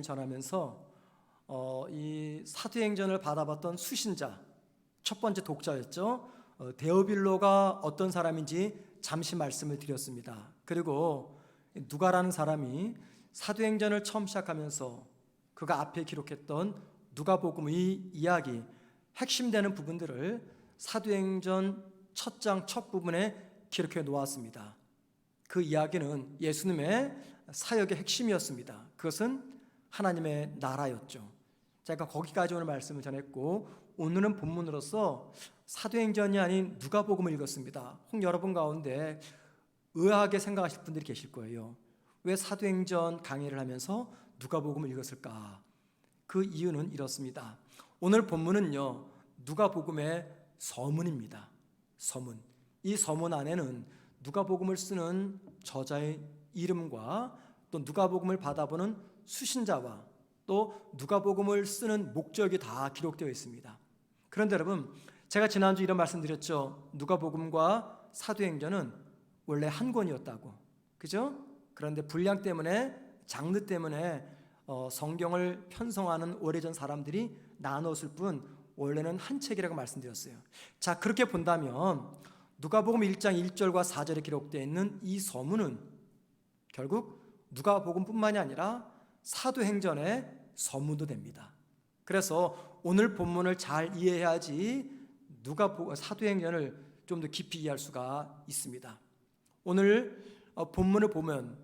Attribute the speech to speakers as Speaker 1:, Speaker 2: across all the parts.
Speaker 1: 전하면서 이 사도행전을 받아봤던 수신자, 첫 번째 독자였죠. 데오빌로가 어떤 사람인지 잠시 말씀을 드렸습니다. 그리고 누가라는 사람이 사도행전을 처음 시작하면서 그가 앞에 기록했던 누가복음의 이야기, 핵심되는 부분들을 사도행전 첫 장 첫 부분에 기록해 놓았습니다. 그 이야기는 예수님의 사역의 핵심이었습니다. 그것은 하나님의 나라였죠. 제가 거기까지 오늘 말씀을 전했고, 오늘은 본문으로서 사도행전이 아닌 누가복음을 읽었습니다. 혹 여러분 가운데 의아하게 생각하실 분들이 계실 거예요. 왜 사도행전 강의를 하면서 누가복음을 읽었을까? 그 이유는 이렇습니다. 오늘 본문은요, 누가복음의 서문입니다. 서문. 이 서문 안에는 누가복음을 쓰는 저자의 이름과 또 누가복음을 받아보는 수신자와 또 누가복음을 쓰는 목적이 다 기록되어 있습니다. 그런데 여러분, 제가 지난주 이런 말씀드렸죠. 누가복음과 사도행전은 원래 한 권이었다고, 그죠? 그런데 분량 때문에, 장르 때문에 성경을 편성하는 오래전 사람들이 나눴을 뿐 원래는 한 책이라고 말씀드렸어요. 자, 그렇게 본다면 누가복음 1장 1절과 4절에 기록되어 있는 이 서문은 결국 누가복음뿐만이 아니라 사도행전의 서문도 됩니다. 그래서 오늘 본문을 잘 이해해야지 사도행전을 좀 더 깊이 이해할 수가 있습니다. 오늘 본문을 보면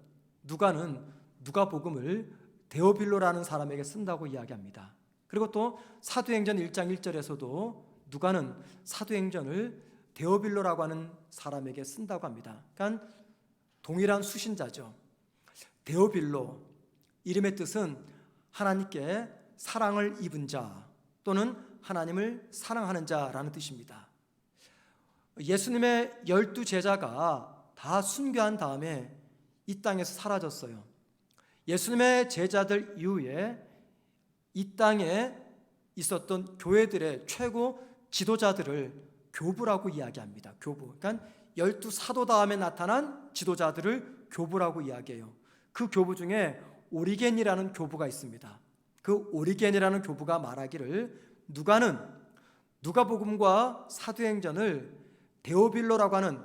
Speaker 1: 누가는 누가복음을 데오빌로라는 사람에게 쓴다고 이야기합니다. 그리고 또 사도행전 1장 1절에서도 누가는 사도행전을 데오빌로라고 하는 사람에게 쓴다고 합니다. 그러니까 동일한 수신자죠. 데오빌로, 이름의 뜻은 하나님께 사랑을 입은 자 또는 하나님을 사랑하는 자라는 뜻입니다. 예수님의 12제자가 다 순교한 다음에 이 땅에서 사라졌어요. 예수님의 제자들 이후에 이 땅에 있었던 교회들의 최고 지도자들을 교부라고 이야기합니다. 교부. 그러니까 12사도 다음에 나타난 지도자들을 교부라고 이야기해요. 그 교부 중에 오리겐이라는 교부가 있습니다. 그 오리겐이라는 교부가 말하기를 누가는 누가복음과 사도행전을 데오빌로라고 하는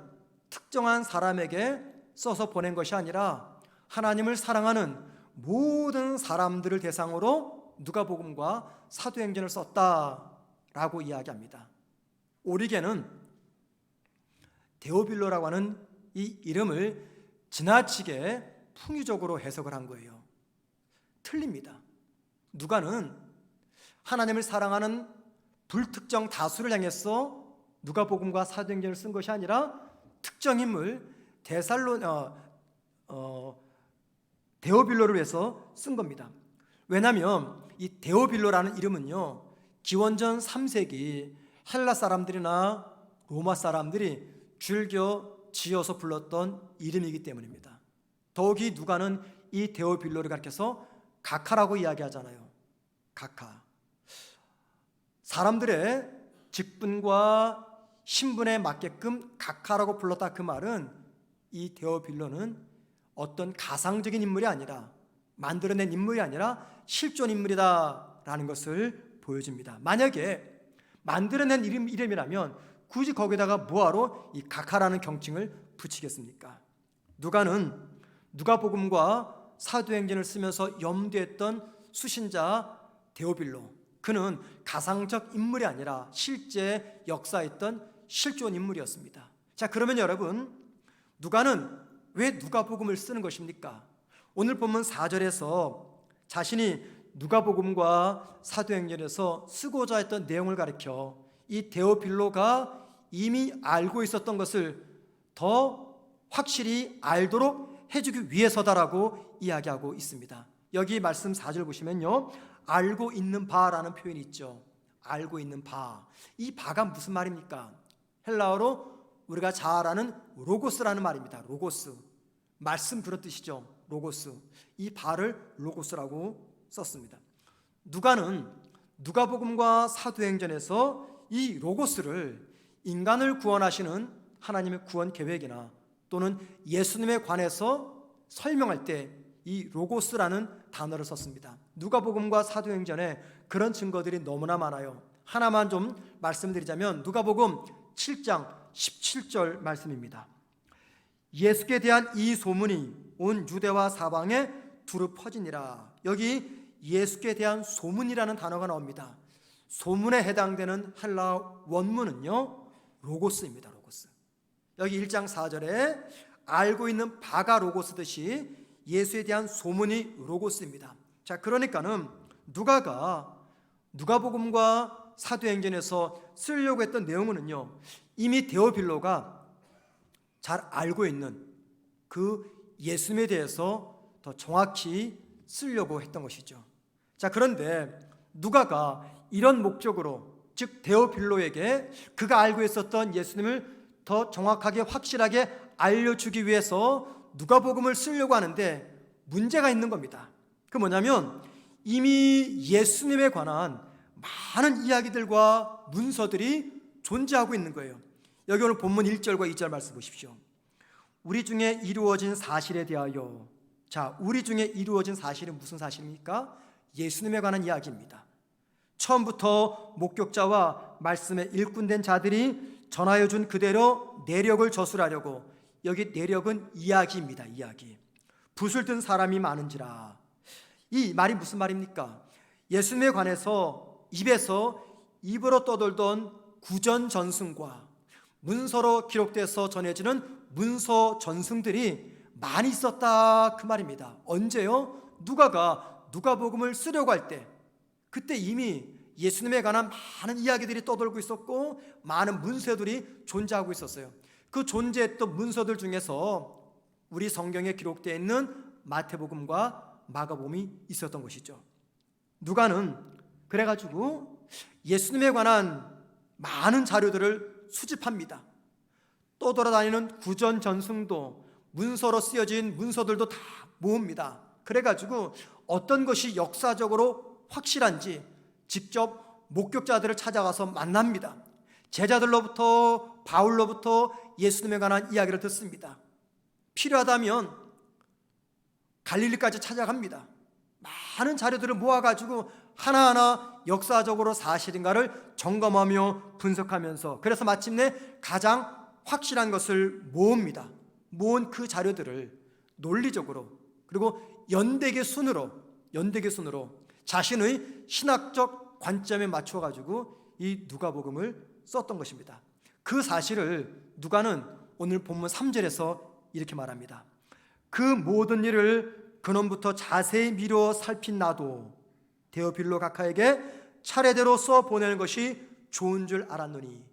Speaker 1: 특정한 사람에게 써서 보낸 것이 아니라 하나님을 사랑하는 모든 사람들을 대상으로 누가복음과 사도행전을 썼다라고 이야기합니다. 오리겐은 데오빌로라고 하는 이 이름을 지나치게 풍유적으로 해석을 한 거예요. 틀립니다. 누가는 하나님을 사랑하는 불특정 다수를 향해서 누가복음과 사도행전을 쓴 것이 아니라 특정 인물 데오빌로를 위해서 쓴 겁니다. 왜냐하면 이 데오빌로라는 이름은요, 기원전 3세기 헬라 사람들이나 로마 사람들이 즐겨 지어서 불렀던 이름이기 때문입니다. 더욱이 누가는 이 데오빌로를 가리켜서 가카라고 이야기하잖아요. 가카. 사람들의 직분과 신분에 맞게끔 가카라고 불렀다. 그 말은 이 데오빌로는 어떤 가상적인 인물이 아니라, 만들어낸 인물이 아니라 실존 인물이다라는 것을 보여줍니다. 만약에 만들어낸 이름이라면 굳이 거기다가 뭐하러 이 가카라는 경칭을 붙이겠습니까? 누가는 누가복음과 사도행전을 쓰면서 염두했던 수신자 데오빌로, 그는 가상적 인물이 아니라 실제 역사했던 실존 인물이었습니다. 자, 그러면 여러분, 누가는 왜 누가복음을 쓰는 것입니까? 오늘 본문 4절에서 자신이 누가복음과 사도행전에서 쓰고자 했던 내용을 가리켜 이 데오빌로가 이미 알고 있었던 것을 더 확실히 알도록 해주기 위해서다라고 이야기하고 있습니다. 여기 말씀 4절 보시면요, 알고 있는 바라는 표현이 있죠. 알고 있는 바. 이 바가 무슨 말입니까? 헬라어로 우리가 잘 아는 로고스라는 말입니다. 로고스. 말씀 그런 뜻이죠. 로고스. 이 바를 로고스라고 썼습니다. 누가는 누가복음과 사도행전에서 이 로고스를 인간을 구원하시는 하나님의 구원 계획이나 또는 예수님에 관해서 설명할 때 이 로고스라는 단어를 썼습니다. 누가복음과 사도행전에 그런 증거들이 너무나 많아요. 하나만 좀 말씀드리자면 누가복음 7장 17절 말씀입니다. 예수께 대한 이 소문이 온 유대와 사방에 두루 퍼지니라. 여기 예수께 대한 소문이라는 단어가 나옵니다. 소문에 해당되는 헬라어 원문은요 로고스입니다. 로고스. 여기 1장 4절에 알고 있는 바가 로고스듯이 예수에 대한 소문이 로고스입니다. 자, 그러니까는 누가복음과 사도행전에서 쓰려고 했던 내용은요 이미 데오빌로가 잘 알고 있는 그 예수님에 대해서 더 정확히 쓰려고 했던 것이죠. 자, 그런데 누가가 이런 목적으로, 즉 데오빌로에게 그가 알고 있었던 예수님을 더 정확하게 확실하게 알려주기 위해서 누가복음을 쓰려고 하는데 문제가 있는 겁니다. 그 뭐냐면 이미 예수님에 관한 많은 이야기들과 문서들이 존재하고 있는 거예요. 여기 오늘 본문 1절과 2절 말씀 보십시오. 우리 중에 이루어진 사실에 대하여. 자, 우리 중에 이루어진 사실은 무슨 사실입니까? 예수님에 관한 이야기입니다. 처음부터 목격자와 말씀에 일꾼된 자들이 전하여 준 그대로 내력을 저술하려고. 여기 내력은 이야기입니다. 이야기. 붓을 든 사람이 많은지라. 이 말이 무슨 말입니까? 예수님에 관해서 입에서 입으로 떠돌던 구전 전승과 문서로 기록돼서 전해지는 문서 전승들이 많이 있었다 그 말입니다. 언제요? 누가가 누가복음을 쓰려고 할 때, 그때 이미 예수님에 관한 많은 이야기들이 떠돌고 있었고 많은 문서들이 존재하고 있었어요. 그 존재했던 문서들 중에서 우리 성경에 기록되어 있는 마태복음과 마가복음이 있었던 것이죠. 누가는 그래가지고 예수님에 관한 많은 자료들을 수집합니다. 떠돌아다니는 구전 전승도 문서로 쓰여진 문서들도 다 모읍니다. 그래가지고 어떤 것이 역사적으로 확실한지 직접 목격자들을 찾아가서 만납니다. 제자들로부터 바울로부터 예수님에 관한 이야기를 듣습니다. 필요하다면 갈릴리까지 찾아갑니다. 많은 자료들을 모아가지고 하나하나 역사적으로 사실인가를 점검하며 분석하면서, 그래서 마침내 가장 확실한 것을 모읍니다. 모은 그 자료들을 논리적으로 그리고 연대계 순으로 자신의 신학적 관점에 맞춰가지고 이 누가복음을 썼던 것입니다. 그 사실을 누가는 오늘 본문 3절에서 이렇게 말합니다. 그 모든 일을 근원부터 자세히 미루어 살핀 나도 데오빌로 각하에게 차례대로 써 보내는 것이 좋은 줄 알았노니.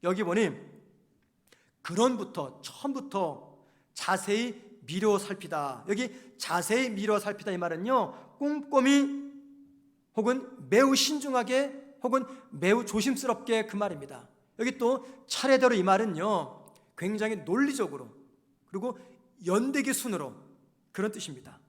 Speaker 1: 여기 보니 근원부터, 처음부터 자세히 미루어 살피다. 여기 자세히 미루어 살피다 이 말은요 꼼꼼히 혹은 매우 신중하게 혹은 매우 조심스럽게 그 말입니다. 여기 또 차례대로 이 말은요 굉장히 논리적으로 그리고 연대기 순으로 그런 뜻입니다.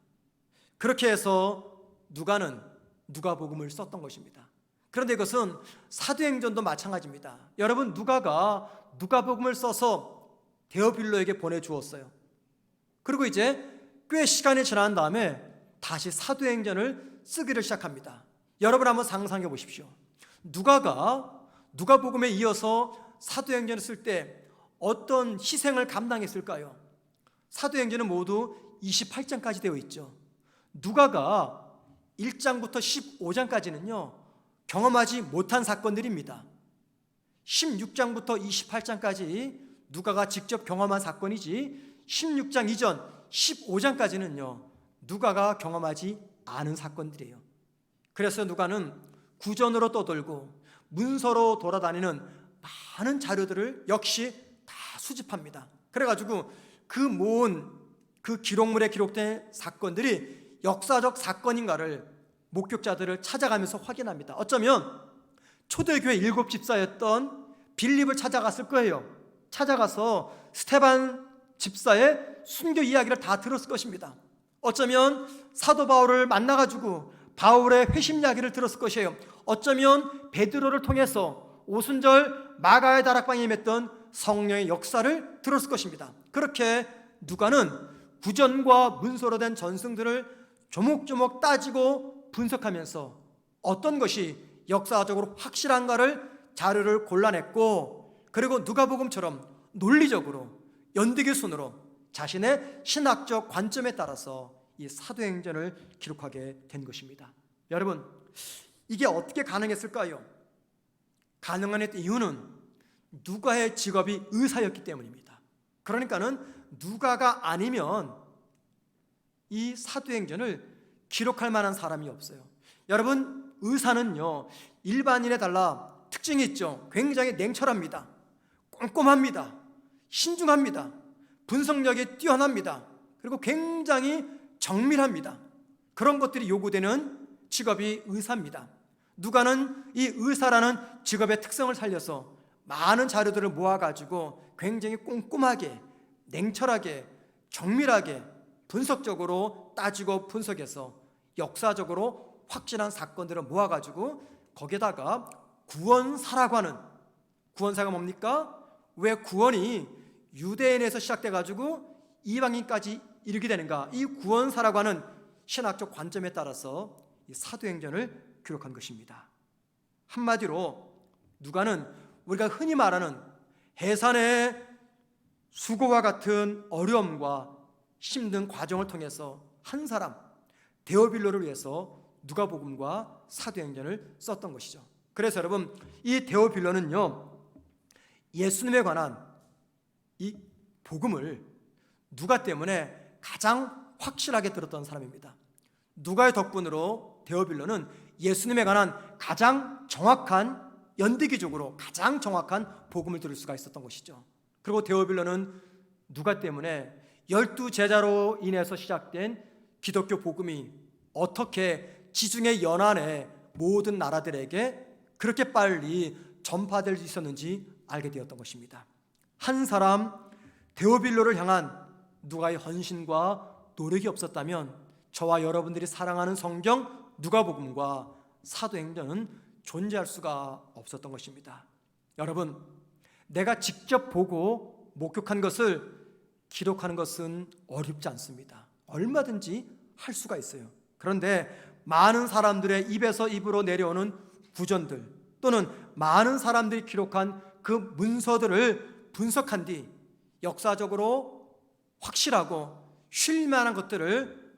Speaker 1: 그렇게 해서 누가는 누가복음을 썼던 것입니다. 그런데 이것은 사도행전도 마찬가지입니다. 여러분, 누가가 누가복음을 써서 데오빌로에게 보내주었어요. 그리고 이제 꽤 시간이 지난 다음에 다시 사도행전을 쓰기를 시작합니다. 여러분 한번 상상해 보십시오. 누가가 누가복음에 이어서 사도행전을 쓸 때 어떤 희생을 감당했을까요? 사도행전은 모두 28장까지 되어 있죠. 누가가 1장부터 15장까지는요 경험하지 못한 사건들입니다. 16장부터 28장까지 누가가 직접 경험한 사건이지 16장 이전 15장까지는요 누가가 경험하지 않은 사건들이에요. 그래서 누가는 구전으로 떠돌고 문서로 돌아다니는 많은 자료들을 역시 다 수집합니다. 그래가지고 그 모은 그 기록물에 기록된 사건들이 역사적 사건인가를 목격자들을 찾아가면서 확인합니다. 어쩌면 초대교회 7 집사였던 빌립을 찾아갔을 거예요. 찾아가서 스테반 집사의 순교 이야기를 다 들었을 것입니다. 어쩌면 사도 바울을 만나가지고 바울의 회심 이야기를 들었을 것이에요. 어쩌면 베드로를 통해서 오순절 마가의 다락방에 임했던 성령의 역사를 들었을 것입니다. 그렇게 누가는 구전과 문서로 된 전승들을 조목조목 따지고 분석하면서 어떤 것이 역사적으로 확실한가를 자료를 골라냈고, 그리고 누가복음처럼 논리적으로 연대기 순으로 자신의 신학적 관점에 따라서 이 사도행전을 기록하게 된 것입니다. 여러분, 이게 어떻게 가능했을까요? 가능한 이유는 누가의 직업이 의사였기 때문입니다. 그러니까는 누가가 아니면 이 사도행전을 기록할 만한 사람이 없어요. 여러분, 의사는요, 일반인에 달라 특징이 있죠. 굉장히 냉철합니다. 꼼꼼합니다. 신중합니다. 분석력이 뛰어납니다. 그리고 굉장히 정밀합니다. 그런 것들이 요구되는 직업이 의사입니다. 누가는 이 의사라는 직업의 특성을 살려서 많은 자료들을 모아가지고 굉장히 꼼꼼하게, 냉철하게, 정밀하게, 분석적으로 따지고 분석해서 역사적으로 확실한 사건들을 모아가지고 거기에다가 구원사라고 하는, 구원사가 뭡니까? 왜 구원이 유대인에서 시작돼가지고 이방인까지 이르게 되는가? 이 구원사라고 하는 신학적 관점에 따라서 이 사도행전을 기록한 것입니다. 한마디로 누가는 우리가 흔히 말하는 해산의 수고와 같은 어려움과 힘든 과정을 통해서 한 사람, 데오빌로를 위해서 누가복음과 사도행전을 썼던 것이죠. 그래서 여러분, 이 데오빌로는요, 예수님에 관한 이 복음을 누가 때문에 가장 확실하게 들었던 사람입니다. 누가의 덕분으로 데오빌로는 예수님에 관한 가장 정확한, 연대기적으로 가장 정확한 복음을 들을 수가 있었던 것이죠. 그리고 데오빌로는 누가 때문에 12제자로 인해서 시작된 기독교 복음이 어떻게 지중해 연안의 모든 나라들에게 그렇게 빨리 전파될 수 있었는지 알게 되었던 것입니다. 한 사람 데오빌로를 향한 누가의 헌신과 노력이 없었다면 저와 여러분들이 사랑하는 성경 누가복음과 사도행전은 존재할 수가 없었던 것입니다. 여러분, 내가 직접 보고 목격한 것을 기록하는 것은 어렵지 않습니다. 얼마든지 할 수가 있어요. 그런데 많은 사람들의 입에서 입으로 내려오는 구전들, 또는 많은 사람들이 기록한 그 문서들을 분석한 뒤 역사적으로 확실하고 쉴만한 것들을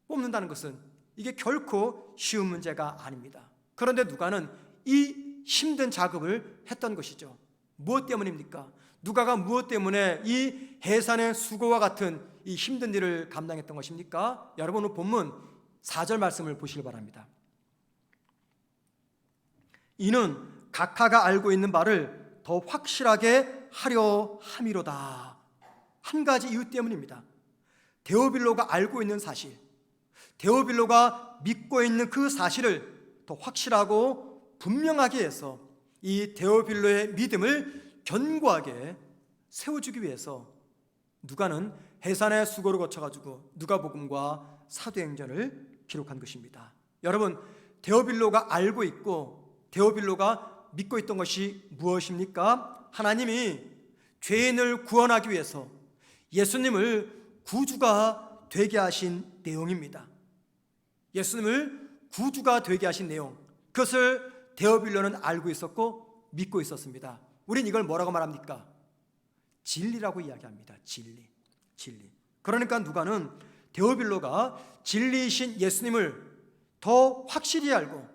Speaker 1: 뽑는다는 것은 이게 결코 쉬운 문제가 아닙니다. 그런데 누가는 이 힘든 작업을 했던 것이죠. 무엇 때문입니까? 누가가 무엇 때문에 이 해산의 수고와 같은 이 힘든 일을 감당했던 것입니까? 여러분, 본문 4절 말씀을 보시기 바랍니다. 이는 각하가 알고 있는 바를 더 확실하게 하려 함이로다. 한 가지 이유 때문입니다. 데오빌로가 알고 있는 사실, 데오빌로가 믿고 있는 그 사실을 더 확실하고 분명하게 해서 이 데오빌로의 믿음을 견고하게 세워주기 위해서 누가는 해산의 수고를 거쳐가지고 누가복음과 사도행전을 기록한 것입니다. 여러분, 데오빌로가 알고 있고 데오빌로가 믿고 있던 것이 무엇입니까? 하나님이 죄인을 구원하기 위해서 예수님을 구주가 되게 하신 내용입니다. 예수님을 구주가 되게 하신 내용, 그것을 데오빌로는 알고 있었고 믿고 있었습니다. 우린 이걸 뭐라고 말합니까? 진리라고 이야기합니다. 진리. 그러니까 누가는 데오빌로가 진리이신 예수님을 더 확실히 알고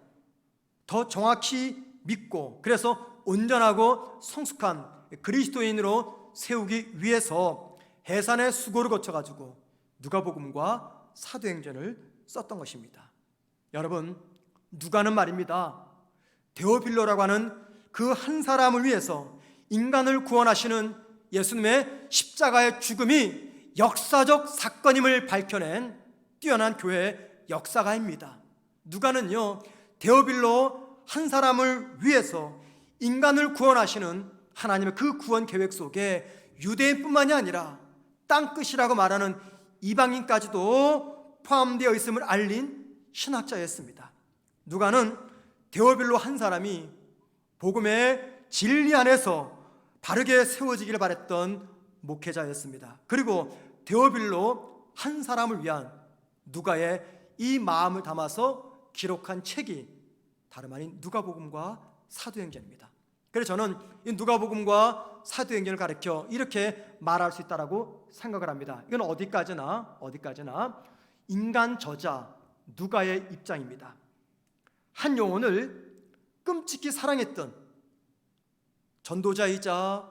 Speaker 1: 더 정확히 믿고, 그래서 온전하고 성숙한 그리스도인으로 세우기 위해서 해산의 수고를 거쳐가지고 누가복음과 사도행전을 썼던 것입니다. 여러분, 누가는 말입니다, 데오빌로라고 하는 그 한 사람을 위해서 인간을 구원하시는 예수님의 십자가의 죽음이 역사적 사건임을 밝혀낸 뛰어난 교회의 역사가입니다. 누가는요, 데오빌로 한 사람을 위해서 인간을 구원하시는 하나님의 그 구원 계획 속에 유대인뿐만이 아니라 땅끝이라고 말하는 이방인까지도 포함되어 있음을 알린 신학자였습니다. 누가는 데오빌로 한 사람이 복음의 진리 안에서 바르게 세워지기를 바랬던 목회자였습니다. 그리고 데오빌로 한 사람을 위한 누가의 이 마음을 담아서 기록한 책이 다름 아닌 누가복음과 사도행전입니다. 그래서 저는 이 누가복음과 사도행전을 가르쳐 이렇게 말할 수 있다고 생각을 합니다. 이건 어디까지나 인간 저자 누가의 입장입니다. 한 영혼을 끔찍히 사랑했던 전도자이자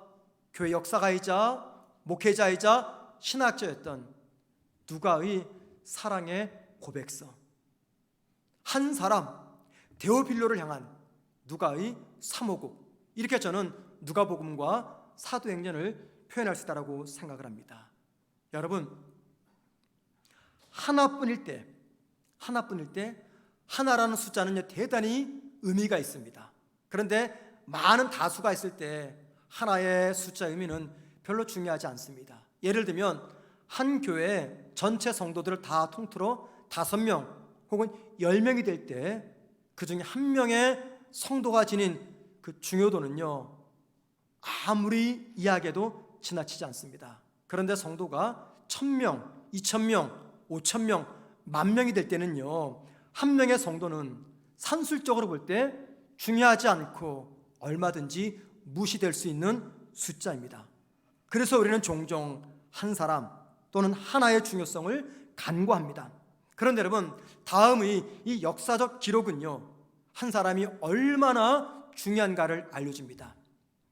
Speaker 1: 교회 역사가이자 목회자이자 신학자였던 누가의 사랑의 고백서, 한 사람 데오빌로를 향한 누가의 사모곡, 이렇게 저는 누가복음과 사도행전을 표현할 수 있다고 생각을 합니다. 여러분, 하나뿐일 때 하나라는 숫자는 대단히 의미가 있습니다. 그런데 많은 다수가 있을 때 하나의 숫자 의미는 별로 중요하지 않습니다. 예를 들면 한 교회 전체 성도들을 다 통틀어 5명 혹은 10명이 될 때 그 중에 한 명의 성도가 지닌 그 중요도는요, 아무리 이야기해도 지나치지 않습니다. 그런데 성도가 1000명, 2000명, 5000명, 10,000명이 될 때는요, 한 명의 성도는 산술적으로 볼 때 중요하지 않고 얼마든지 무시될 수 있는 숫자입니다. 그래서 우리는 종종 한 사람 또는 하나의 중요성을 간과합니다. 그런데 여러분, 다음의 이 역사적 기록은요, 한 사람이 얼마나 중요한가를 알려줍니다.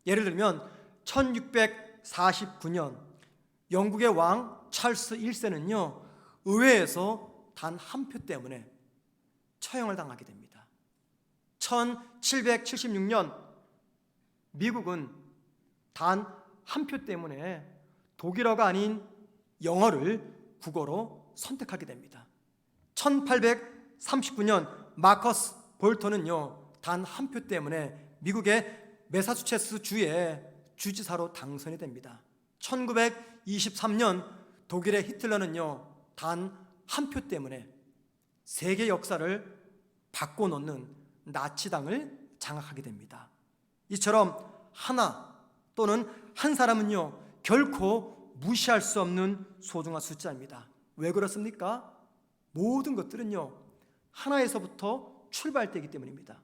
Speaker 1: 예를 들면 1649년 영국의 왕 찰스 1세는요 의회에서 단 한 표 때문에 처형을 당하게 됩니다. 1776년 미국은 단 한 표 때문에 독일어가 아닌 영어를 국어로 선택하게 됩니다. 1839년 마커스 볼턴은요 단 한 표 때문에 미국의 매사추세츠 주의 주지사로 당선이 됩니다. 1923년 독일의 히틀러는요 단 한 표 때문에 세계 역사를 바꿔놓는 나치당을 장악하게 됩니다. 이처럼 하나 또는 한 사람은요 결코 무시할 수 없는 소중한 숫자입니다. 왜 그렇습니까? 모든 것들은요 하나에서부터 출발되기 때문입니다.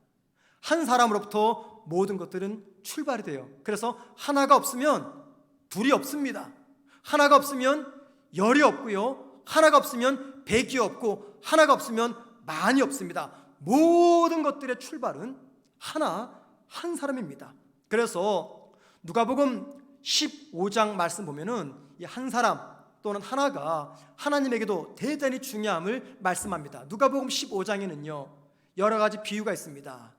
Speaker 1: 한 사람으로부터 모든 것들은 출발이 돼요. 그래서 하나가 없으면 둘이 없습니다. 하나가 없으면 열이 없고요, 하나가 없으면 백이 없고, 하나가 없으면 만이 없습니다. 모든 것들의 출발은 한 사람입니다. 그래서 누가복음 15장 말씀 보면은 이 한 사람 또는 하나가 하나님에게도 대단히 중요함을 말씀합니다. 누가복음 15장에는요 여러 가지 비유가 있습니다.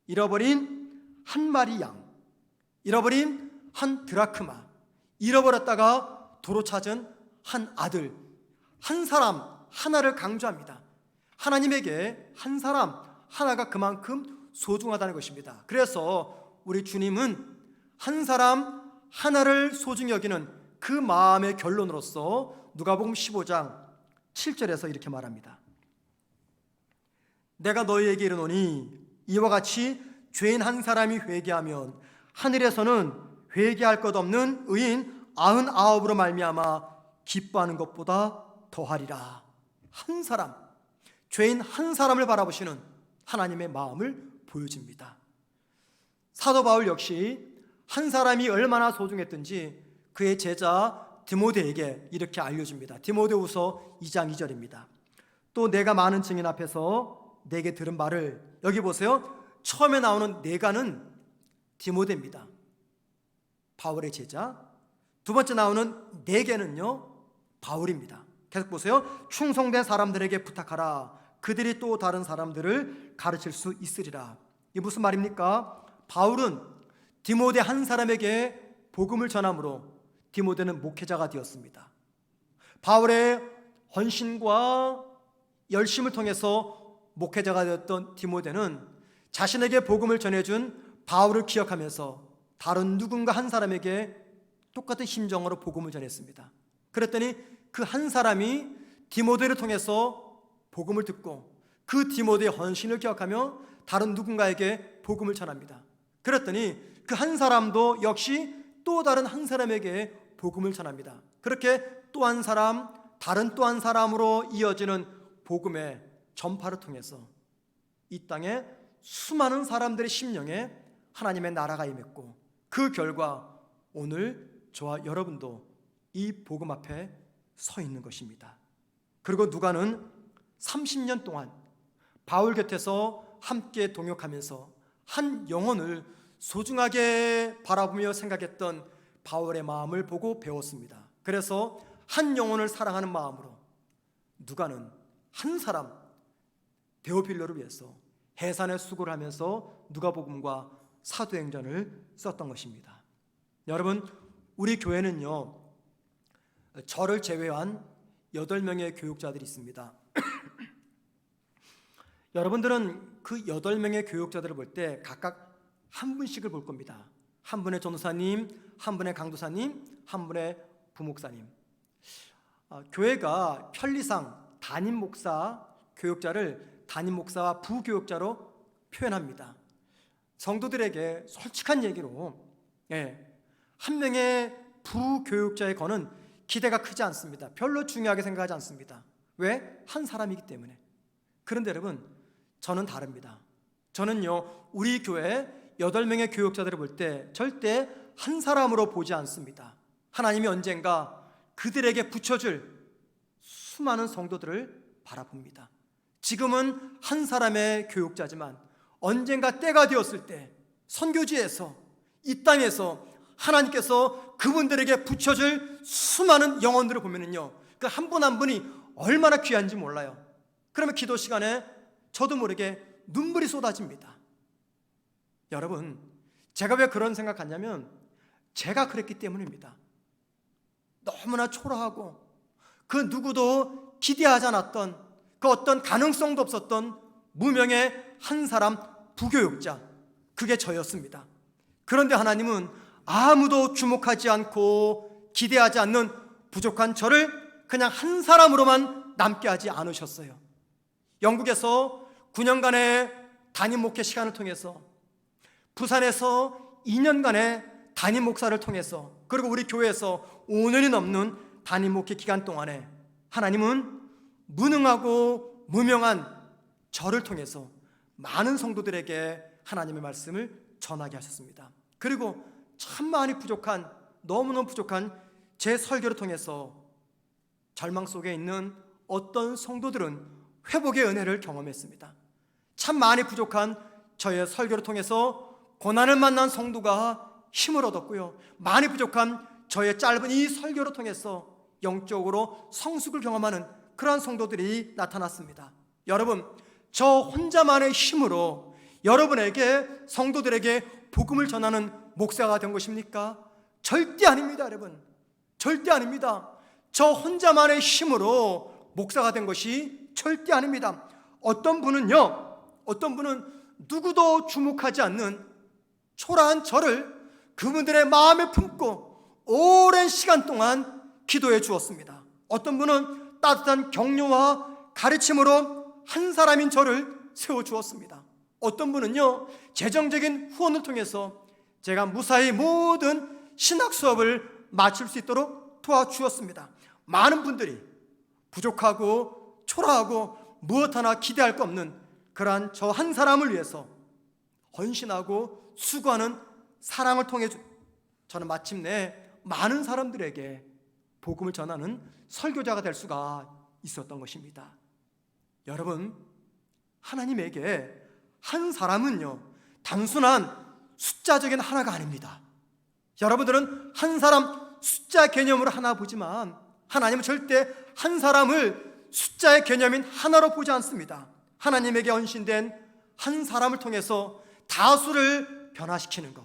Speaker 1: 잃어버린 한 마리 양, 잃어버린 한 드라크마, 잃어버렸다가 도로 찾은 한 아들, 한 사람 하나를 강조합니다. 하나님에게 한 사람 하나가 그만큼 소중하다는 것입니다. 그래서 우리 주님은 한 사람 하나를 소중히 여기는 그 마음의 결론으로서 누가복음 15장 7절에서 이렇게 말합니다. 내가 너희에게 이르노니 이와 같이 죄인 한 사람이 회개하면 하늘에서는 회개할 것 없는 의인 99으로 말미암아 기뻐하는 것보다 더하리라. 한 사람, 죄인 한 사람을 바라보시는 하나님의 마음을 보여줍니다. 사도 바울 역시 한 사람이 얼마나 소중했던지 그의 제자 디모데에게 이렇게 알려줍니다. 디모데후서 2장 2절입니다. 또 내가 많은 증인 앞에서 내게 들은 말을, 여기 보세요. 처음에 나오는 내가는 디모데입니다. 바울의 제자. 두 번째 나오는 내게는요 바울입니다. 계속 보세요. 충성된 사람들에게 부탁하라. 그들이 또 다른 사람들을 가르칠 수 있으리라. 이게 무슨 말입니까? 바울은 디모데 한 사람에게 복음을 전함으로 디모데는 목회자가 되었습니다. 바울의 헌신과 열심을 통해서 목회자가 되었던 디모데는 자신에게 복음을 전해준 바울을 기억하면서 다른 누군가 한 사람에게 똑같은 심정으로 복음을 전했습니다. 그랬더니 그 한 사람이 디모데를 통해서 복음을 듣고 그 디모데의 헌신을 기억하며 다른 누군가에게 복음을 전합니다. 그랬더니 그 한 사람도 역시 또 다른 한 사람에게 복음을 전합니다. 그렇게 또 한 사람, 다른 또 한 사람으로 이어지는 복음의 전파를 통해서 이 땅에 수많은 사람들의 심령에 하나님의 나라가 임했고, 그 결과 오늘 저와 여러분도 이 복음 앞에 서 있는 것입니다. 그리고 누가는 30년 동안 바울 곁에서 함께 동역하면서 한 영혼을 소중하게 바라보며 생각했던 바울의 마음을 보고 배웠습니다. 그래서 한 영혼을 사랑하는 마음으로 누가는 한 사람 데오빌로를 위해서 해산의 수고를 하면서 누가복음과 사도행전을 썼던 것입니다. 여러분, 우리 교회는요, 저를 제외한 8명의 교육자들이 있습니다. 여러분들은 그 8명의 교육자들을 볼 때 각각 한 분씩을 볼 겁니다. 한 분의 전도사님, 한 분의 강도사님, 한 분의 부목사님. 교회가 편리상 담임 목사, 교육자를 담임 목사와 부교육자로 표현합니다. 성도들에게 솔직한 얘기로 한 명의 부교육자의 거는 기대가 크지 않습니다. 별로 중요하게 생각하지 않습니다. 왜? 한 사람이기 때문에. 그런데 여러분, 저는 다릅니다. 저는요, 우리 교회 8명의 교육자들을 볼 때 절대 한 사람으로 보지 않습니다. 하나님이 언젠가 그들에게 붙여줄 수많은 성도들을 바라봅니다. 지금은 한 사람의 교육자지만 언젠가 때가 되었을 때 선교지에서, 이 땅에서 하나님께서 그분들에게 붙여줄 수많은 영혼들을 보면은요, 그 한 분 한 분이 얼마나 귀한지 몰라요. 그러면 기도 시간에 저도 모르게 눈물이 쏟아집니다. 여러분, 제가 왜 그런 생각하냐면 제가 그랬기 때문입니다. 너무나 초라하고 그 누구도 기대하지 않았던, 그 어떤 가능성도 없었던 무명의 한 사람 부교육자, 그게 저였습니다. 그런데 하나님은 아무도 주목하지 않고 기대하지 않는 부족한 저를 그냥 한 사람으로만 남게 하지 않으셨어요. 영국에서 9년간의 담임 목회 시간을 통해서, 부산에서 2년간의 담임 목사를 통해서, 그리고 우리 교회에서 5년이 넘는 담임 목회 기간 동안에 하나님은 무능하고 무명한 저를 통해서 많은 성도들에게 하나님의 말씀을 전하게 하셨습니다. 그리고 참 많이 부족한, 너무너무 부족한 제 설교를 통해서 절망 속에 있는 어떤 성도들은 회복의 은혜를 경험했습니다. 참 많이 부족한 저의 설교를 통해서 고난을 만난 성도가 힘을 얻었고요, 많이 부족한 저의 짧은 이 설교를 통해서 영적으로 성숙을 경험하는 그러한 성도들이 나타났습니다. 여러분, 저 혼자만의 힘으로 여러분에게, 성도들에게 복음을 전하는 목사가 된 것입니까? 절대 아닙니다. 여러분, 절대 아닙니다. 저 혼자만의 힘으로 목사가 된 것이 절대 아닙니다. 어떤 분은 누구도 주목하지 않는 초라한 저를 그분들의 마음에 품고 오랜 시간 동안 기도해 주었습니다. 어떤 분은 따뜻한 격려와 가르침으로 한 사람인 저를 세워주었습니다. 어떤 분은요, 재정적인 후원을 통해서 제가 무사히 모든 신학 수업을 마칠 수 있도록 도와주었습니다. 많은 분들이 부족하고 초라하고 무엇 하나 기대할 거 없는 그러한 저 한 사람을 위해서 헌신하고 수고하는 사랑을 통해 저는 마침내 많은 사람들에게 복음을 전하는 설교자가 될 수가 있었던 것입니다. 여러분, 하나님에게 한 사람은요, 단순한 숫자적인 하나가 아닙니다. 여러분들은 한 사람 숫자 개념으로 하나 보지만 하나님은 절대 한 사람을 숫자의 개념인 하나로 보지 않습니다. 하나님에게 헌신된 한 사람을 통해서 다수를 변화시키는 것,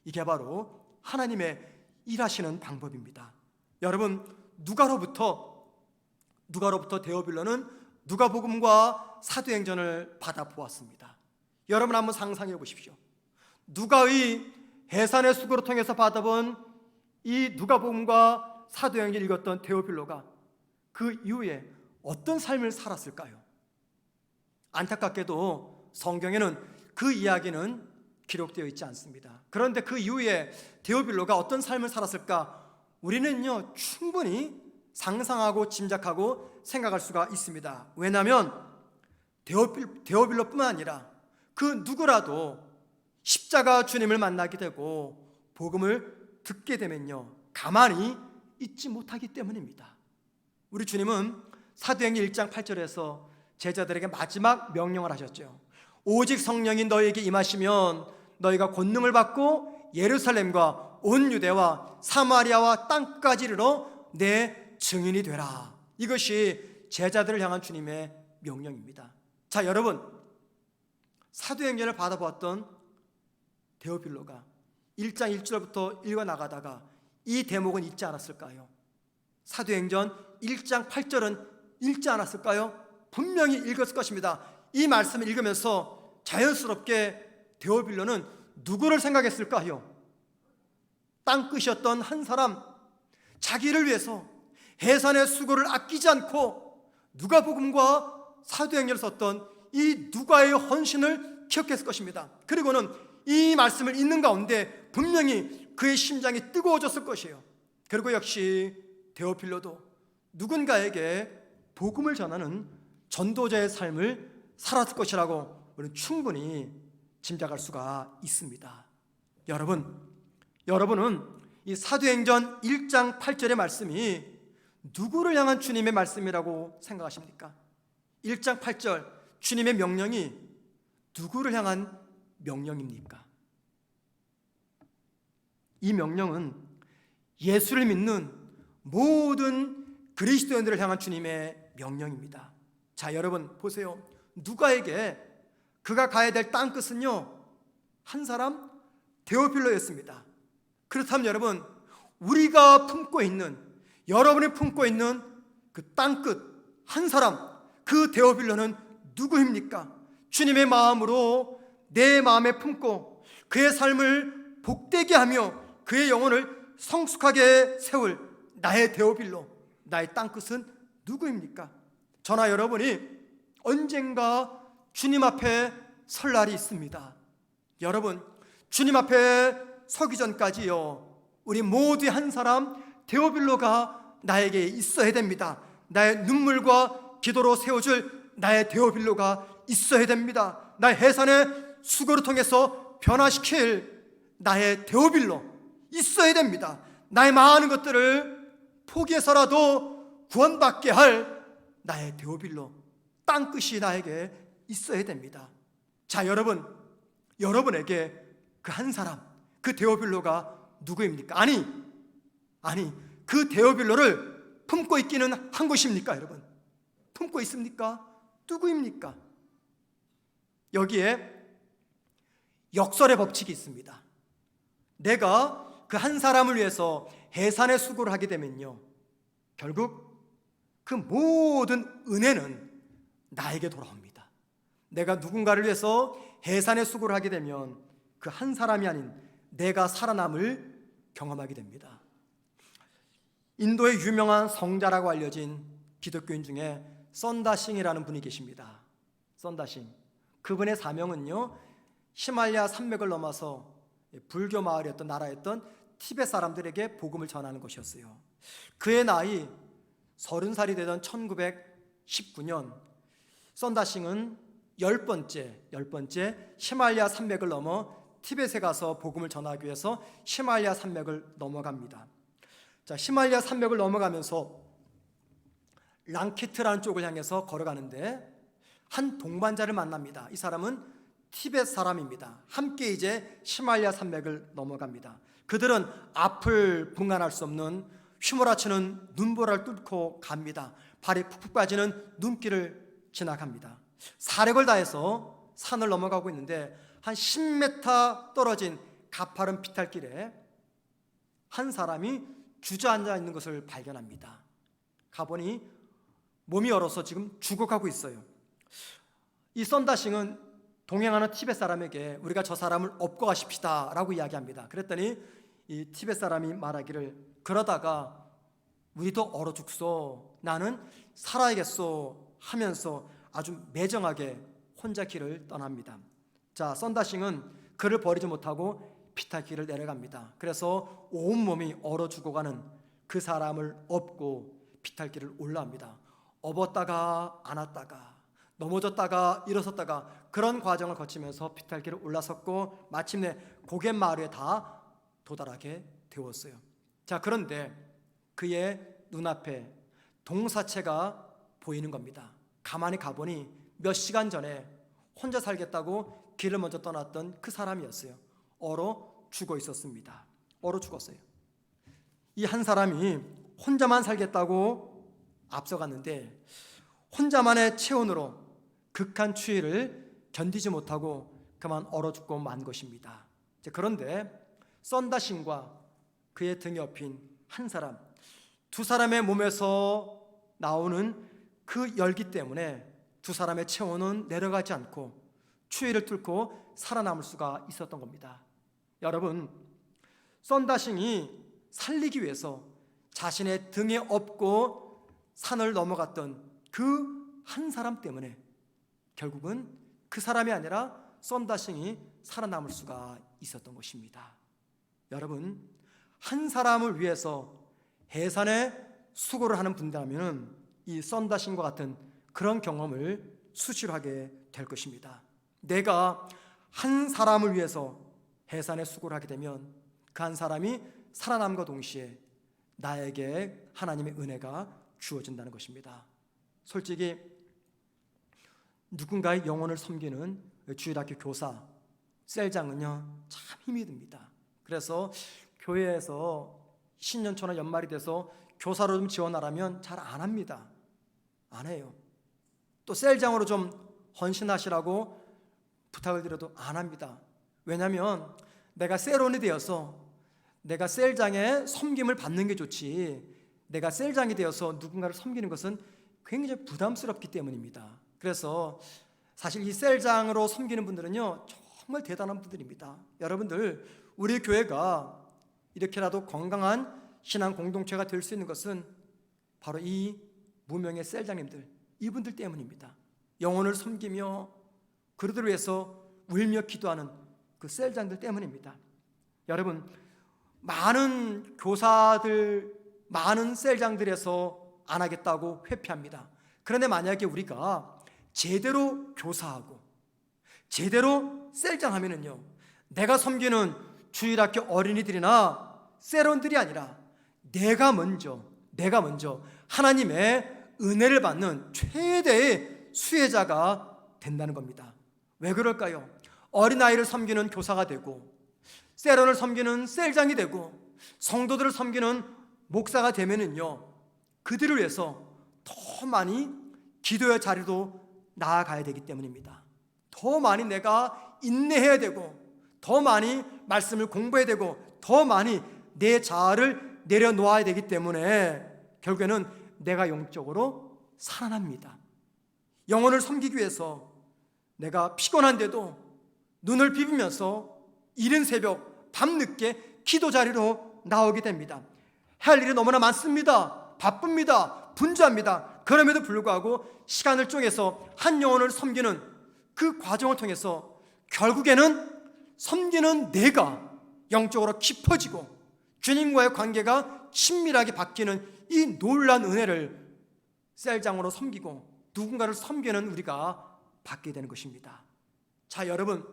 Speaker 1: 이게 바로 하나님의 일하시는 방법입니다. 여러분, 누가로부터 데오빌로는 누가복음과 사도행전을 받아보았습니다. 여러분 한번 상상해 보십시오. 누가의 해산의 수고를 통해서 받아본 이 누가복음과 사도행전을 읽었던 데오빌로가 그 이후에 어떤 삶을 살았을까요? 안타깝게도 성경에는 그 이야기는 기록되어 있지 않습니다. 그런데 그 이후에 데오빌로가 어떤 삶을 살았을까? 우리는요, 충분히 상상하고 짐작하고 생각할 수가 있습니다. 왜냐하면 데오빌로뿐만 아니라 그 누구라도 십자가 주님을 만나게 되고 복음을 듣게 되면요, 가만히 있지 못하기 때문입니다. 우리 주님은 사도행전 1장 8절에서 제자들에게 마지막 명령을 하셨죠. 오직 성령이 너희에게 임하시면 너희가 권능을 받고 예루살렘과 온 유대와 사마리아와 땅까지 이르러 내 증인이 되라. 이것이 제자들을 향한 주님의 명령입니다. 자, 여러분, 사도행전을 받아보았던 데오빌로가 1장 1절부터 읽어나가다가 이 대목은 읽지 않았을까요? 사도행전 1장 8절은 읽지 않았을까요? 분명히 읽었을 것입니다. 이 말씀을 읽으면서 자연스럽게 데오빌로는 누구를 생각했을까요? 땅끝이었던 한 사람, 자기를 위해서 해산의 수고를 아끼지 않고 누가복음과 사도행전을 썼던 이 누가의 헌신을 기억했을 것입니다. 그리고는 이 말씀을 읽는 가운데 분명히 그의 심장이 뜨거워졌을 것이에요. 그리고 역시 데오필로도 누군가에게 복음을 전하는 전도자의 삶을 살았을 것이라고 우리는 충분히 짐작할 수가 있습니다. 여러분은 이 사도행전 1장 8절의 말씀이 누구를 향한 주님의 말씀이라고 생각하십니까? 1장 8절 주님의 명령이 누구를 향한 명령입니까? 이 명령은 예수를 믿는 모든 그리스도인들을 향한 주님의 명령입니다. 자, 여러분 보세요. 누가에게 그가 가야 될 땅끝은요, 한 사람 데오필로였습니다. 그렇다면 여러분, 우리가 품고 있는, 여러분이 품고 있는 그 땅끝 한 사람, 그 데오빌로는 누구입니까? 주님의 마음으로 내 마음에 품고 그의 삶을 복되게 하며 그의 영혼을 성숙하게 세울 나의 데오빌로, 나의 땅끝은 누구입니까? 저나 여러분이 언젠가 주님 앞에 설 날이 있습니다. 여러분, 주님 앞에 서기 전까지요, 우리 모두의 한 사람 데오빌로가 나에게 있어야 됩니다. 나의 눈물과 기도로 세워줄 나의 데오빌로가 있어야 됩니다. 나의 해산의 수고를 통해서 변화시킬 나의 데오빌로 있어야 됩니다. 나의 많은 것들을 포기해서라도 구원받게 할 나의 데오빌로, 땅끝이 나에게 있어야 됩니다. 자, 여러분에게 그 한 사람, 그 데오빌로가 누구입니까? 아니, 그 데오빌로를 품고 있기는 한 것입니까? 여러분, 품고 있습니까? 누구입니까? 여기에 역설의 법칙이 있습니다. 내가 그 한 사람을 위해서 해산의 수고를 하게 되면요, 결국 그 모든 은혜는 나에게 돌아옵니다. 내가 누군가를 위해서 해산의 수고를 하게 되면 그 한 사람이 아닌 내가 살아남을 경험하게 됩니다. 인도의 유명한 성자라고 알려진 기독교인 중에 썬다싱이라는 분이 계십니다. 썬다싱, 그분의 사명은요, 히말라야 산맥을 넘어서 불교 마을이었던, 나라였던 티벳 사람들에게 복음을 전하는 것이었어요. 그의 나이 30살이 되던 1919년 썬다싱은 10번째 히말라야 산맥을 넘어 티벳에 가서 복음을 전하기 위해서 히말라야 산맥을 넘어갑니다. 자, 히말라야 산맥을 넘어가면서 랑키트라는 쪽을 향해서 걸어가는데 한 동반자를 만납니다. 이 사람은 티벳 사람입니다. 함께 이제 히말라야 산맥을 넘어갑니다. 그들은 앞을 분간할 수 없는 휘몰아치는 눈보라를 뚫고 갑니다. 발이 푹푹 빠지는 눈길을 지나갑니다. 사력을 다해서 산을 넘어가고 있는데 한 10m 떨어진 가파른 비탈길에 한 사람이 주저앉아 있는 것을 발견합니다. 가보니 몸이 얼어서 지금 죽어가고 있어요. 이 썬다싱은 동행하는 티벳 사람에게 우리가 저 사람을 업고 가십시다 라고 이야기합니다. 그랬더니 이 티벳 사람이 말하기를, 그러다가 우리도 얼어 죽소, 나는 살아야겠소 하면서 아주 매정하게 혼자 길을 떠납니다. 자, 썬다싱은 그를 버리지 못하고 비탈길을 내려갑니다. 그래서 온몸이 얼어 죽어가는 그 사람을 업고 비탈길을 올라옵니다. 업었다가 안았다가 넘어졌다가 일어섰다가 그런 과정을 거치면서 비탈길을 올라섰고 마침내 고갯 마을에 다 도달하게 되었어요. 자, 그런데 그의 눈앞에 동사체가 보이는 겁니다. 가만히 가보니 몇 시간 전에 혼자 살겠다고 길을 먼저 떠났던 그 사람이었어요. 얼어 죽어 있었습니다. 얼어 죽었어요. 이 한 사람이 혼자만 살겠다고 앞서갔는데 혼자만의 체온으로 극한 추위를 견디지 못하고 그만 얼어 죽고 만 것입니다. 그런데 썬다신과 그의 등에 업힌 한 사람, 두 사람의 몸에서 나오는 그 열기 때문에 두 사람의 체온은 내려가지 않고 추위를 뚫고 살아남을 수가 있었던 겁니다. 여러분, 썬다싱이 살리기 위해서 자신의 등에 업고 산을 넘어갔던 그 한 사람 때문에 결국은 그 사람이 아니라 썬다싱이 살아남을 수가 있었던 것입니다. 여러분, 한 사람을 위해서 해산에 수고를 하는 분이라면 이 썬다싱과 같은 그런 경험을 수시로 하게 될 것입니다. 내가 한 사람을 위해서 해산에 수고를 하게 되면 그 한 사람이 살아남과 동시에 나에게 하나님의 은혜가 주어진다는 것입니다. 솔직히 누군가의 영혼을 섬기는 주일학교 교사, 셀장은요 참 힘이 듭니다. 그래서 교회에서 신년초나 연말이 돼서 교사로 좀 지원하라면 잘 안 합니다. 안 해요. 또 셀장으로 좀 헌신하시라고 부탁을 드려도 안 합니다. 왜냐하면 내가 셀원이 되어서 내가 셀장의 섬김을 받는 게 좋지, 내가 셀장이 되어서 누군가를 섬기는 것은 굉장히 부담스럽기 때문입니다. 그래서 사실 이 셀장으로 섬기는 분들은요 정말 대단한 분들입니다. 여러분들, 우리 교회가 이렇게라도 건강한 신앙 공동체가 될 수 있는 것은 바로 이 무명의 셀장님들, 이분들 때문입니다. 영혼을 섬기며 그들을 위해서 울며 기도하는 그 셀장들 때문입니다. 여러분, 많은 교사들, 많은 셀장들에서 안 하겠다고 회피합니다. 그런데 만약에 우리가 제대로 교사하고 제대로 셀장하면은요, 내가 섬기는 주일학교 어린이들이나 셀원들이 아니라 내가 먼저 하나님의 은혜를 받는 최대의 수혜자가 된다는 겁니다. 왜 그럴까요? 어린아이를 섬기는 교사가 되고 셀원을 섬기는 셀장이 되고 성도들을 섬기는 목사가 되면은요, 그들을 위해서 더 많이 기도의 자리로 나아가야 되기 때문입니다. 더 많이 내가 인내해야 되고 더 많이 말씀을 공부해야 되고 더 많이 내 자아를 내려놓아야 되기 때문에 결국에는 내가 영적으로 살아납니다. 영혼을 섬기기 위해서 내가 피곤한데도 눈을 비비면서 이른 새벽 밤늦게 기도 자리로 나오게 됩니다. 할 일이 너무나 많습니다. 바쁩니다. 분주합니다. 그럼에도 불구하고 시간을 쪼개서 한 영혼을 섬기는 그 과정을 통해서 결국에는 섬기는 내가 영적으로 깊어지고 주님과의 관계가 친밀하게 바뀌는 이 놀라운 은혜를 셀장으로 섬기고 누군가를 섬기는 우리가 받게 되는 것입니다. 자, 여러분,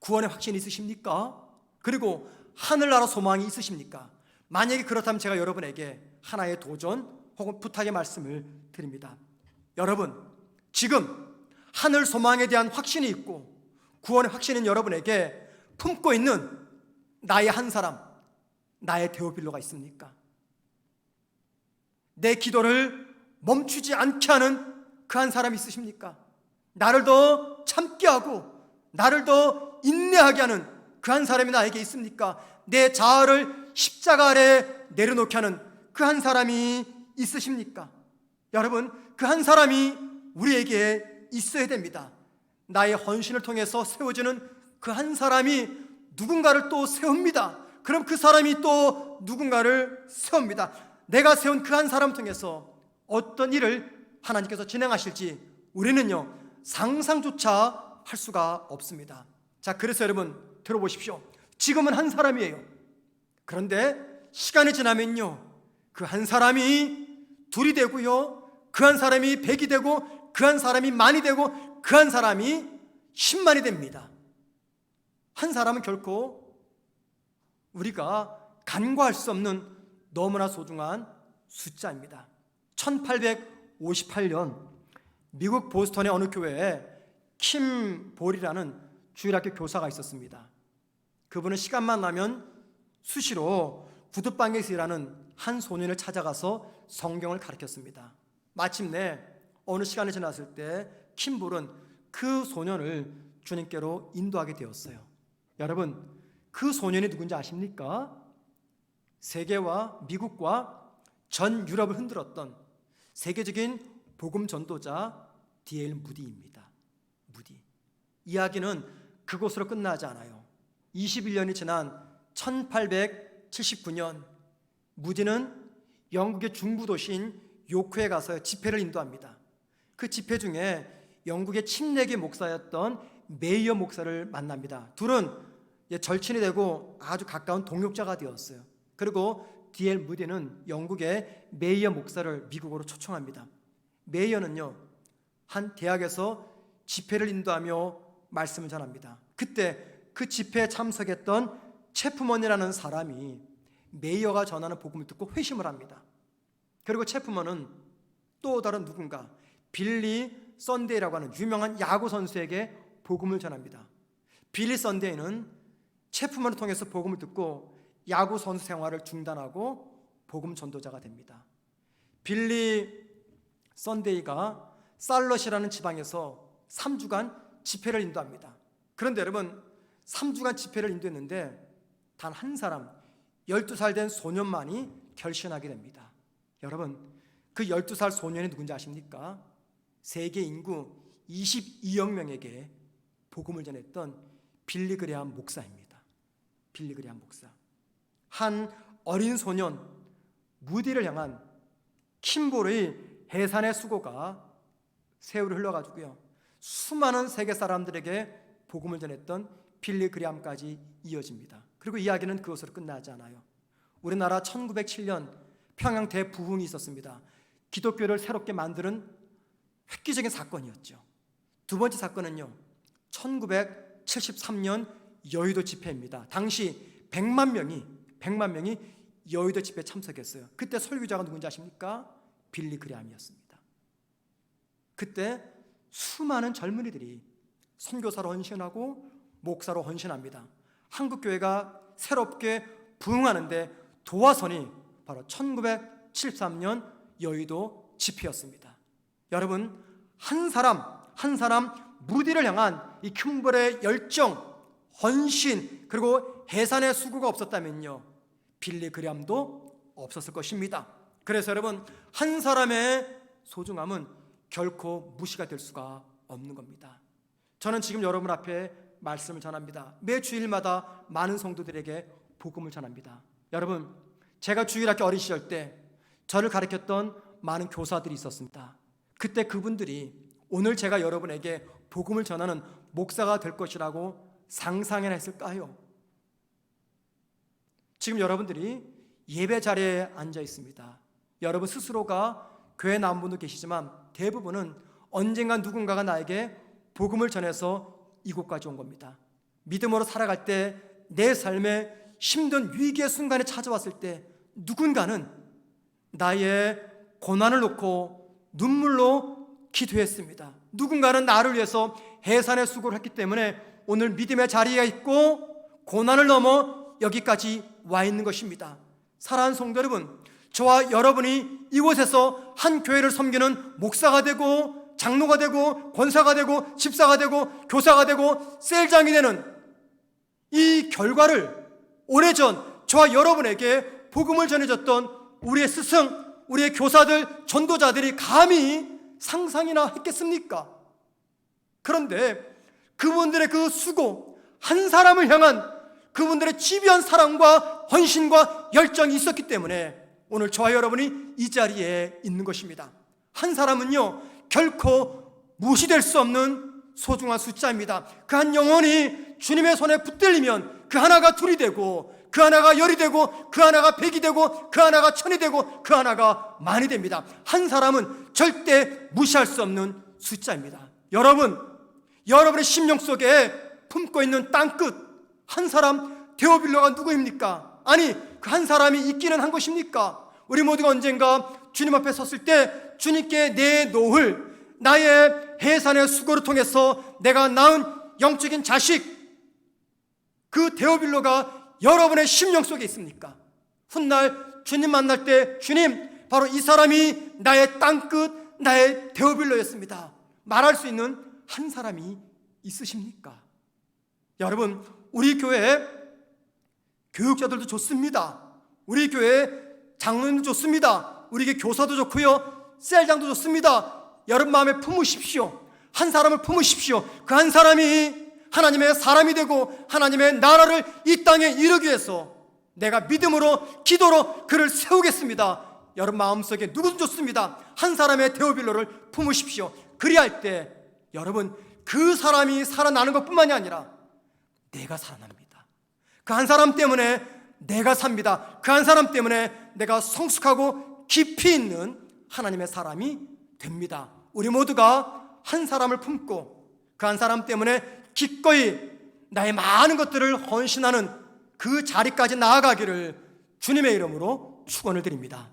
Speaker 1: 구원의 확신이 있으십니까? 그리고 하늘나라 소망이 있으십니까? 만약에 그렇다면 제가 여러분에게 하나의 도전 혹은 부탁의 말씀을 드립니다. 여러분, 지금 하늘 소망에 대한 확신이 있고 구원의 확신인 여러분에게 품고 있는 나의 한 사람, 나의 데오빌로가 있습니까? 내 기도를 멈추지 않게 하는 그 한 사람이 있으십니까? 나를 더 참게 하고 나를 더 인내하게 하는 그 한 사람이 나에게 있습니까? 내 자아를 십자가 아래 내려놓게 하는 그 한 사람이 있으십니까? 여러분, 그 한 사람이 우리에게 있어야 됩니다. 나의 헌신을 통해서 세워지는 그 한 사람이 누군가를 또 세웁니다. 그럼 그 사람이 또 누군가를 세웁니다. 내가 세운 그 한 사람을 통해서 어떤 일을 하나님께서 진행하실지 우리는요 상상조차 할 수가 없습니다. 자, 그래서 여러분 들어보십시오. 지금은 한 사람이에요. 그런데 시간이 지나면요 그 한 사람이 둘이 되고요, 그 한 사람이 100이 되고, 그 한 사람이 만이 되고, 그 한 사람이 10만이 됩니다. 한 사람은 결코 우리가 간과할 수 없는 너무나 소중한 숫자입니다. 1858년 미국 보스턴의 어느 교회에 킴 볼이라는 주일학교 교사가 있었습니다. 그분은 시간만 나면 수시로 구두방에서 일하는 한 소년을 찾아가서 성경을 가르쳤습니다. 마침내 어느 시간이 지났을 때 킴 볼은 그 소년을 주님께로 인도하게 되었어요. 여러분, 그 소년이 누군지 아십니까? 세계와 미국과 전 유럽을 흔들었던 세계적인 복음 전도자 D.L. 무디입니다. 무디. 이야기는 그곳으로 끝나지 않아요. 21년이 지난 1879년 무디는 영국의 중부 도시인 요크에 가서 집회를 인도합니다. 그 집회 중에 영국의 침례교 목사였던 메이어 목사를 만납니다. 둘은 절친이 되고 아주 가까운 동역자가 되었어요. 그리고 D.L. 무디는 영국의 메이어 목사를 미국으로 초청합니다. 메이어는요, 한 대학에서 집회를 인도하며 말씀을 전합니다. 그때 그 집회에 참석했던 체프먼이라는 사람이 메이어가 전하는 복음을 듣고 회심을 합니다. 그리고 체프먼은 또 다른 누군가 빌리 썬데이라고 하는 유명한 야구 선수에게 복음을 전합니다. 빌리 썬데이는 체프먼을 통해서 복음을 듣고 야구 선수 생활을 중단하고 복음 전도자가 됩니다. 빌리 썬데이가 살럿이라는 지방에서 3주간 집회를 인도합니다. 그런데 여러분, 3주간 집회를 인도했는데 단 한 사람, 12살 된 소년만이 결신하게 됩니다. 여러분, 그 12살 소년이 누군지 아십니까? 세계 인구 22억 명에게 복음을 전했던 빌리 그레함 목사입니다. 빌리 그레함 목사. 한 어린 소년 무디를 향한 킴볼의 해산의 수고가 세월이 흘러가지고요, 수많은 세계 사람들에게 복음을 전했던 빌리 그레함까지 이어집니다. 그리고 이야기는 그것으로 끝나지 않아요. 우리나라 1907년 평양 대부흥이 있었습니다. 기독교를 새롭게 만드는 획기적인 사건이었죠. 두 번째 사건은요, 1973년 여의도 집회입니다. 당시 100만 명이 여의도 집회에 참석했어요. 그때 설교자가 누군지 아십니까? 빌리 그레함이었습니다. 그때 수많은 젊은이들이 선교사로 헌신하고 목사로 헌신합니다. 한국교회가 새롭게 부흥하는데 도화선이 바로 1973년 여의도 집회였습니다. 여러분, 한 사람 무디를 향한 이 킴볼의 열정, 헌신, 그리고 해산의 수고가 없었다면요, 빌리 그레함도 없었을 것입니다. 그래서 여러분, 한 사람의 소중함은 결코 무시가 될 수가 없는 겁니다. 저는 지금 여러분 앞에 말씀을 전합니다. 매 주일마다 많은 성도들에게 복음을 전합니다. 여러분, 제가 주일학교 어린 시절 때 저를 가르쳤던 많은 교사들이 있었습니다. 그때 그분들이 오늘 제가 여러분에게 복음을 전하는 목사가 될 것이라고 상상이나 했을까요? 지금 여러분들이 예배 자리에 앉아 있습니다. 여러분 스스로가 교회 나온 분도 계시지만 대부분은 언젠가 누군가가 나에게 복음을 전해서 이곳까지 온 겁니다. 믿음으로 살아갈 때 내 삶에 힘든 위기의 순간이 찾아왔을 때 누군가는 나의 고난을 놓고 눈물로 기도했습니다. 누군가는 나를 위해서 해산의 수고를 했기 때문에 오늘 믿음의 자리에 있고 고난을 넘어 여기까지 와 있는 것입니다. 사랑하는 성도 여러분, 저와 여러분이 이곳에서 한 교회를 섬기는 목사가 되고 장로가 되고 권사가 되고 집사가 되고 교사가 되고 셀장이 되는 이 결과를 오래전 저와 여러분에게 복음을 전해줬던 우리의 스승, 우리의 교사들, 전도자들이 감히 상상이나 했겠습니까? 그런데 그분들의 그 수고, 한 사람을 향한 그분들의 집요한 사랑과 헌신과 열정이 있었기 때문에 오늘 저와 여러분이 이 자리에 있는 것입니다. 한 사람은요, 결코 무시될 수 없는 소중한 숫자입니다. 그 한 영혼이 주님의 손에 붙들리면 그 하나가 둘이 되고, 그 하나가 열이 되고, 그 하나가 백이 되고, 그 하나가 천이 되고, 그 하나가 만이 됩니다. 한 사람은 절대 무시할 수 없는 숫자입니다. 여러분의 심령 속에 품고 있는 땅끝 한 사람 데오빌로가 누구입니까? 아니, 그 한 사람이 있기는 한 것입니까? 우리 모두가 언젠가 주님 앞에 섰을 때 주님께 내놓을 나의 해산의 수고를 통해서 내가 낳은 영적인 자식, 그 데오빌로가 여러분의 심령 속에 있습니까? 훗날 주님 만날 때 주님, 바로 이 사람이 나의 땅끝, 나의 데오빌로였습니다, 말할 수 있는 한 사람이 있으십니까? 여러분, 우리 교회 교육자들도 좋습니다. 우리 교회 장로님도 좋습니다. 우리 교회 교사도 좋고요, 셀장도 좋습니다. 여러분 마음에 품으십시오. 한 사람을 품으십시오. 그 한 사람이 하나님의 사람이 되고 하나님의 나라를 이 땅에 이루기 위해서 내가 믿음으로 기도로 그를 세우겠습니다. 여러분 마음속에 누구든 좋습니다. 한 사람의 데오빌로를 품으십시오. 그리할 때 여러분, 그 사람이 살아나는 것뿐만이 아니라 내가 살아납니다. 그 한 사람 때문에 내가 삽니다. 그 한 사람 때문에 내가 성숙하고 깊이 있는 하나님의 사람이 됩니다. 우리 모두가 한 사람을 품고 그 한 사람 때문에 기꺼이 나의 많은 것들을 헌신하는 그 자리까지 나아가기를 주님의 이름으로 축원을 드립니다.